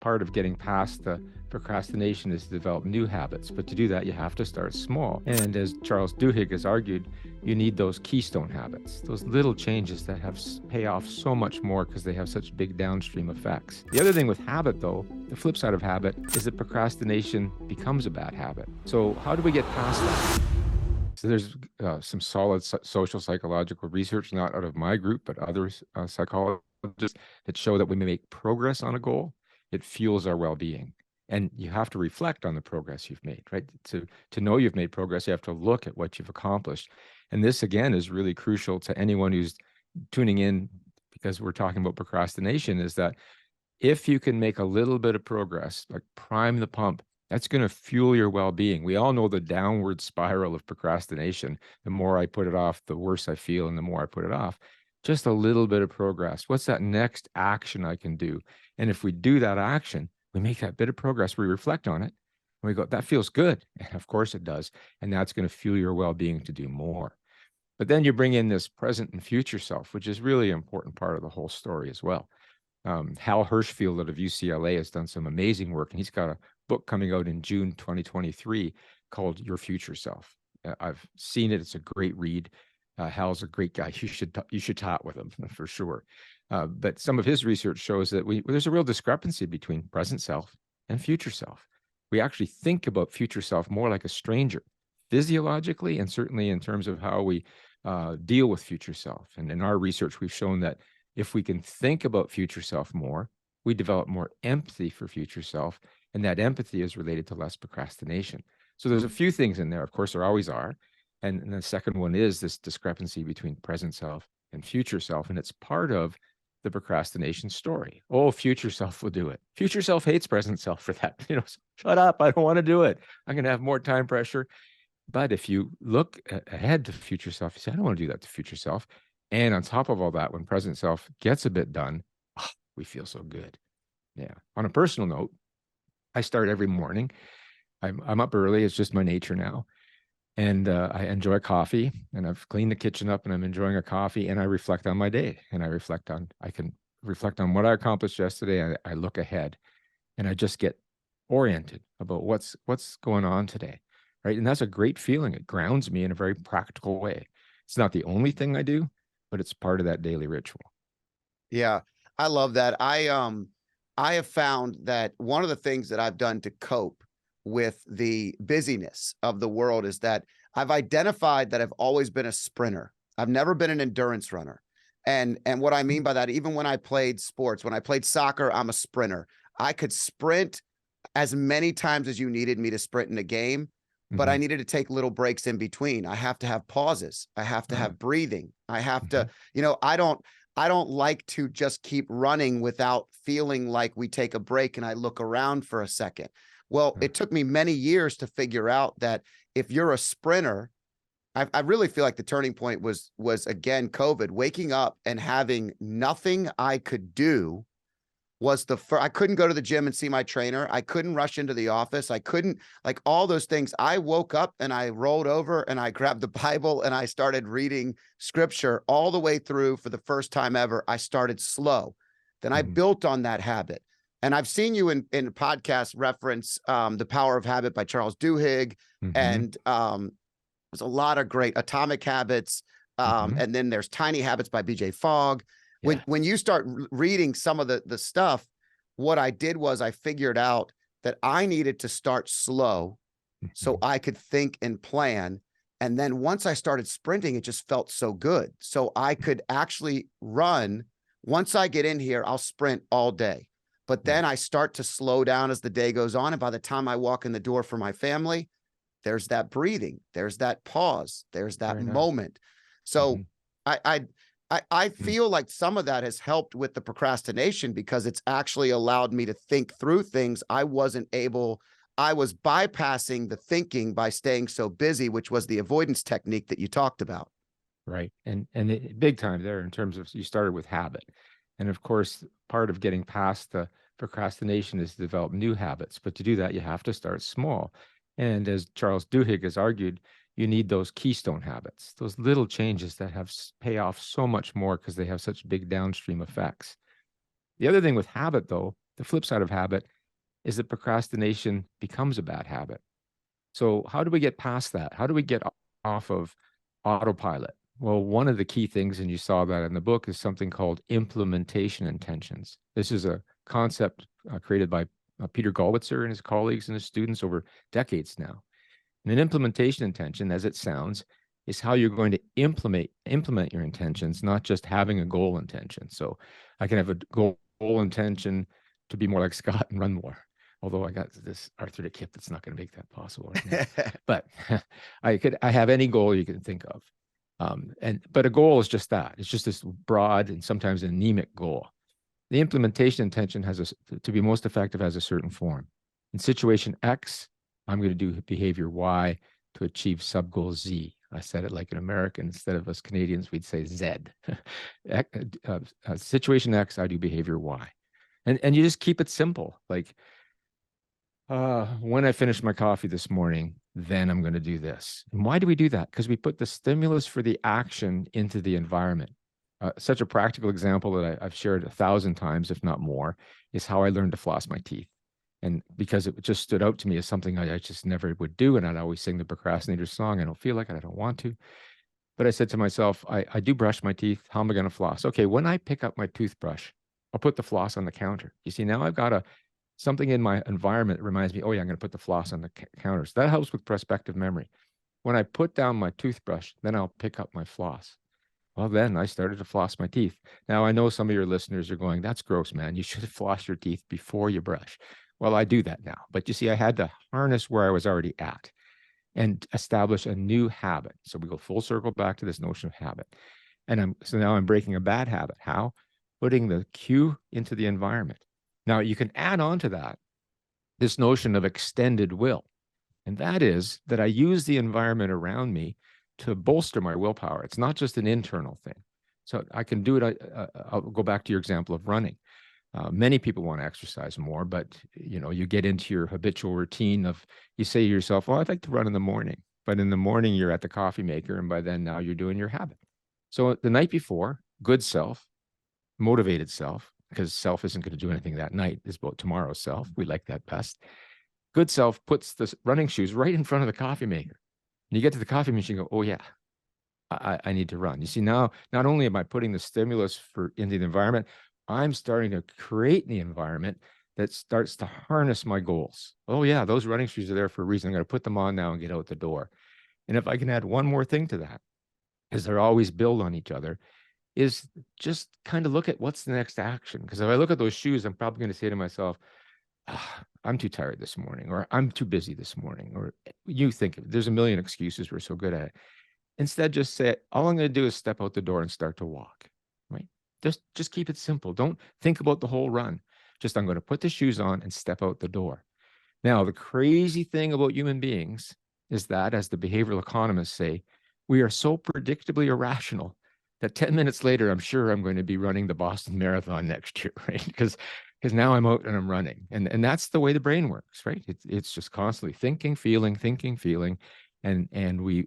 part of getting past the procrastination is to develop new habits. But to do that, you have to start small. And as Charles Duhigg has argued, you need those keystone habits, those little changes that pay off so much more because they have such big downstream effects. The other thing with habit, though, the flip side of habit, is that procrastination becomes a bad habit. So how do we get past that? So there's some solid social psychological research, not out of my group, but others, psychologists, that show that when we make progress on a goal, it fuels our well-being. And you have to reflect on the progress you've made, right? To know you've made progress, you have to look at what you've accomplished. And this, again, is really crucial to anyone who's tuning in, because we're talking about procrastination, is that if you can make a little bit of progress, like prime the pump, that's going to fuel your well-being. We all know the downward spiral of procrastination. The more I put it off, the worse I feel, and the more I put it off. Just a little bit of progress. What's that next action I can do? And if we do that action, we make that bit of progress, we reflect on it, and we go, that feels good. And of course it does. And that's going to fuel your well-being to do more. But then you bring in this present and future self, which is really an important part of the whole story as well. Hal Hirschfield out of UCLA has done some amazing work, and he's got a book coming out in June 2023 called Your Future Self. I've seen it. It's a great read. Hal's a great guy. You should talk with him for sure. But some of his research shows that there's a real discrepancy between present self and future self. We actually think about future self more like a stranger, physiologically, and certainly in terms of how we deal with future self. And in our research, we've shown that if we can think about future self more, we develop more empathy for future self, and that empathy is related to less procrastination. So there's a few things in there. Of course, there always are. And the second one is this discrepancy between present self and future self. And it's part of the procrastination story. Oh, future self will do it. Future self hates present self for that. Shut up. I don't want to do it. I'm going to have more time pressure. But if you look ahead to future self, you say, I don't want to do that to future self. And on top of all that, when present self gets a bit done, we feel so good. Yeah. On a personal note, I start every morning. I'm up early. It's just my nature now. And I enjoy coffee, and I've cleaned the kitchen up, and I'm enjoying a coffee, and I reflect on my day, and I can reflect on what I accomplished yesterday. I look ahead, and I just get oriented about what's going on today, right? And that's a great feeling. It grounds me in a very practical way. It's not the only thing I do, but it's part of that daily ritual. Yeah, I love that. I have found that one of the things that I've done to cope with the busyness of the world is that I've identified that I've always been a sprinter. I've never been an endurance runner. And what I mean by that, even when I played sports, when I played soccer, I'm a sprinter. I could sprint as many times as you needed me to sprint in a game, but I needed to take little breaks in between. I have to have pauses. I have to have breathing. I have to, I don't like to just keep running without feeling like we take a break and I look around for a second. Well, it took me many years to figure out that if you're a sprinter, I really feel like the turning point was again, COVID. Waking up and having nothing I could do was I couldn't go to the gym and see my trainer. I couldn't rush into the office. I couldn't, like, all those things. I woke up and I rolled over and I grabbed the Bible and I started reading scripture all the way through. For the first time ever, I started slow. Then I built on that habit. And I've seen you in podcasts reference The Power of Habit by Charles Duhigg. And there's a lot of great Atomic Habits. And then there's Tiny Habits by BJ Fogg. Yeah. When you start reading some of the stuff, what I did was I figured out that I needed to start slow so I could think and plan. And then once I started sprinting, it just felt so good. So I could actually run. Once I get in here, I'll sprint all day. But then I start to slow down as the day goes on. And by the time I walk in the door for my family, there's that breathing, there's that pause, there's that moment. So I feel like some of that has helped with the procrastination because it's actually allowed me to think through things I wasn't able. I was bypassing the thinking by staying so busy, which was the avoidance technique that you talked about. Right. And big time there in terms of, you started with habit. And of course, part of getting past the procrastination is to develop new habits. But to do that, you have to start small. And as Charles Duhigg has argued, you need those keystone habits, those little changes that pay off so much more because they have such big downstream effects. The other thing with habit, though, The flip side of habit is that procrastination becomes a bad habit. So how do we get past that? How do we get off of autopilot? Well, one of the key things, and you saw that in the book, is something called implementation intentions. This is a concept created by Peter Gollwitzer and his colleagues and his students over decades now. And an implementation intention, as it sounds, is how you're going to implement your intentions, not just having a goal intention. So I can have a goal intention to be more like Scott and run more. Although I got this arthritic hip that's not going to make that possible right now. But I have any goal you can think of. But a goal is just that. It's just this broad and sometimes anemic goal. The implementation intention to be most effective has a certain form. In situation X, I'm going to do behavior Y to achieve sub-goal Z. I said it like an American. Instead of us Canadians, we'd say Z. Situation X, I do behavior Y. And you just keep it simple. Like, when I finish my coffee this morning, then I'm going to do this. And why do we do that? Because we put the stimulus for the action into the environment. Such a practical example that I've shared 1,000 times, if not more, is how I learned to floss my teeth. And because it just stood out to me as something I just never would do. And I'd always sing the procrastinator song. I don't feel like it. I don't want to. But I said to myself, I do brush my teeth. How am I going to floss? Okay, when I pick up my toothbrush, I'll put the floss on the counter. You see, now I've got something in my environment that reminds me, oh yeah, I'm going to put the floss on the counter. So that helps with prospective memory. When I put down my toothbrush, then I'll pick up my floss. Well, then I started to floss my teeth. Now, I know some of your listeners are going, that's gross, man. You should floss your teeth before you brush. Well, I do that now. But you see, I had to harness where I was already at and establish a new habit. So we go full circle back to this notion of habit. So now I'm breaking a bad habit. How? Putting the cue into the environment. Now, you can add on to that this notion of extended will. And that is that I use the environment around me to bolster my willpower. It's not just an internal thing. So I can do it. I'll go back to your example of running. Many people want to exercise more, but you get into your habitual routine of, you say to yourself, well, I'd like to run in the morning. But in the morning, you're at the coffee maker. And by then, now you're doing your habit. So the night before, good self, motivated self, because self isn't going to do anything that night, is about tomorrow's self. We like that best. Good self puts the running shoes right in front of the coffee maker. And you get to the coffee machine and go, oh yeah, I need to run. You see, now, not only am I putting the stimulus into the environment, I'm starting to create the environment that starts to harness my goals. Oh yeah, those running shoes are there for a reason. I'm going to put them on now and get out the door. And if I can add one more thing to that, because they're always build on each other, is just kind of look at what's the next action. Because if I look at those shoes, I'm probably going to say to myself, I'm too tired this morning, or I'm too busy this morning, or you think there's a million excuses. We're so good at it. Instead, just say, all I'm going to do is step out the door and start to walk, right? Just keep it simple. Don't think about the whole run. Just, I'm going to put the shoes on and step out the door. Now, the crazy thing about human beings is that, as the behavioral economists say, we are so predictably irrational that 10 minutes later, I'm sure I'm going to be running the Boston Marathon next year, right? Because now I'm out and I'm running. And that's the way the brain works, right? It's just constantly thinking, feeling, and we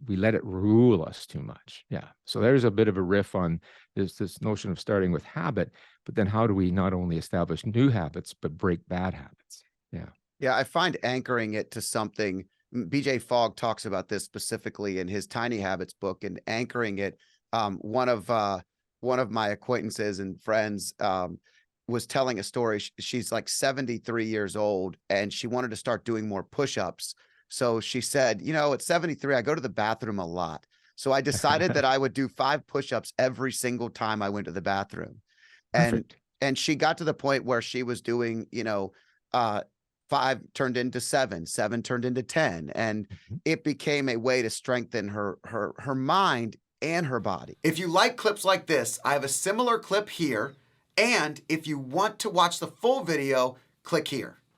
let it rule us too much. Yeah. So there's a bit of a riff on this notion of starting with habit, but then how do we not only establish new habits, but break bad habits? Yeah. Yeah, I find anchoring it to something. BJ Fogg talks about this specifically in his Tiny Habits book, and anchoring it. One of my acquaintances and friends was telling a story. She's like 73 years old, and she wanted to start doing more push-ups. So she said, at 73, I go to the bathroom a lot. So I decided that I would do 5 push-ups every single time I went to the bathroom. Perfect. And she got to the point where she was doing, 5 turned into 7, 7 turned into 10. And it became a way to strengthen her mind and her body. If you like clips like this, I have a similar clip here. And if you want to watch the full video, click here.